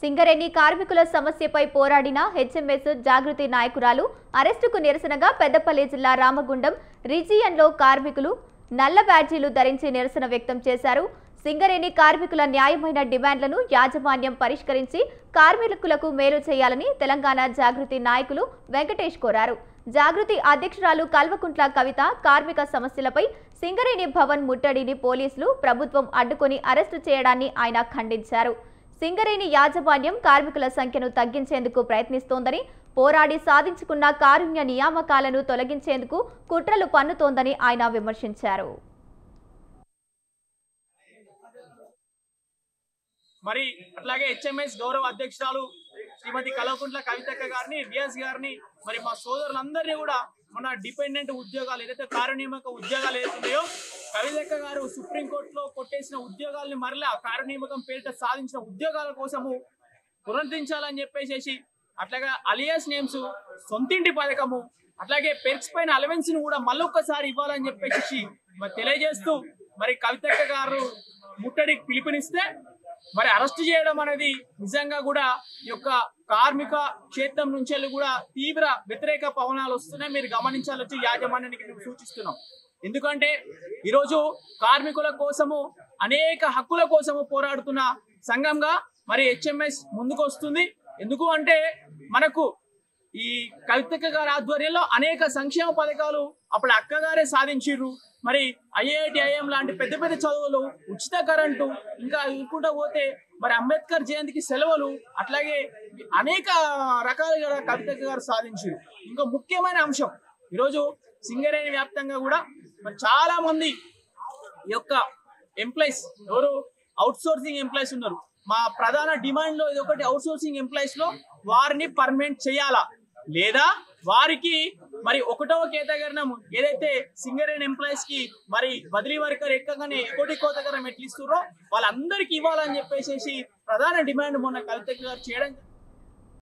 సింగరేణి కార్మికుల సమస్యపై పోరాడిన హెచ్ఎంఎస్ జాగృతి నాయకురాలు అరెస్టుకు నిరసనగా పెద్దపల్లి జిల్లా రామగుండం రీజియన్లో కార్మికులు నల్ల బ్యాడ్జీలు ధరించి నిరసన వ్యక్తం చేశారు. సింగరేణి కార్మికుల న్యాయమైన డిమాండ్లను యాజమాన్యం పరిష్కరించి కార్మికులకు మేలు చేయాలని తెలంగాణ జాగృతి నాయకులు వెంకటేష్ కోరారు. జాగృతి అధ్యక్షురాలు కల్వకుంట్ల కవిత కార్మిక సమస్యలపై సింగరేణి భవన్ ముట్టడిని పోలీసులు ప్రభుత్వం అడ్డుకొని అరెస్టు చేయడాన్ని ఆయన ఖండించారు. సింగరేణి యాజమాన్యం కార్మికుల సంఖ్యను తగ్గించేందుకు ప్రయత్నిస్తోందని, పోరాడి సాధించుకున్న కారుణ్య నియామకాలను తొలగించేందుకు కుట్రలు పన్నుతోందని ఆయన విమర్శించారు. మరి అట్లాగే హెచ్ఎంఎస్ గౌరవ అధ్యక్షురాలు శ్రీమతి కల్వకుంట్ల కవితక్క గారిని, డిఎస్ గారిని, మరి మా సోదరులందరినీ కూడా మన డిపెండెంట్ ఉద్యోగాలు ఏదైతే కార్యనియామక ఉద్యోగాలు ఏదైతున్నాయో కవితక్క గారు సుప్రీంకోర్టులో కొట్టేసిన ఉద్యోగాలని మరలా కార్యనియామకం పేరిట సాధించిన ఉద్యోగాల కోసము పునరుద్ధరించాలని చెప్పేసి, అట్లాగే అలియాస్ నేమ్స్, సొంతింటి పథకము, అట్లాగే పెర్క్స్ పైన అలవెన్స్ ను కూడా మళ్ళొక్కసారి ఇవ్వాలని చెప్పేసి మరి తెలియజేస్తూ మరి కవితక్క గారు ముట్టడికి పిలుపునిస్తే మరి అరెస్ట్ చేయడం అనేది నిజంగా కూడా ఈ యొక్క కార్మిక క్షేత్రం నుంచి కూడా తీవ్ర వ్యతిరేక పవనాలు వస్తున్నాయి. మీరు గమనించాలని యాజమాన్యానికి సూచిస్తున్నాం. ఎందుకంటే ఈరోజు కార్మికుల కోసము అనేక హక్కుల కోసము పోరాడుతున్న సంఘంగా మరి హెచ్ఎంఎస్ ముందుకు వస్తుంది. ఎందుకు అంటే మనకు ఈ కవితక్క గారి ఆధ్వర్యంలో అనేక సంక్షేమ పథకాలు అప్పుడు అక్కగారే సాధించారు. మరి ఐఐటి, ఐఎం లాంటి పెద్ద పెద్ద చదువులు, ఉచిత కరెంటు, ఇంకా ఇంకుంటా పోతే మరి అంబేద్కర్ జయంతికి సెలవులు, అట్లాగే అనేక రకాలుగా కవితక్క గారు సాధించారు. ఇంకా ముఖ్యమైన అంశం ఈరోజు సింగరేణి వ్యాప్తంగా కూడా మరి చాలా మంది ఈ యొక్క ఎంప్లాయీస్ ఎవరు అవుట్ సోర్సింగ్ ఎంప్లాయీస్ ఉన్నారు. మా ప్రధాన డిమాండ్ లో ఇది ఒకటి, అవుట్ సోర్సింగ్ ఎంప్లాయీస్ లో వారిని పర్మనెంట్ చేయాలా లేదా వారికి మరి 1వ కేటగిరీనం ఏదైతే సింగరేణి ఎంప్లాయీస్ కి మరి బదిలీ వర్కర్ ఎక్కగానే కోటి కోతకరం ఎట్లు ఇస్తున్నారో వాళ్ళందరికీ ఇవ్వాలని చెప్పేసి ప్రధాన డిమాండ్ మొన్న కవితక్క గారు చేయడం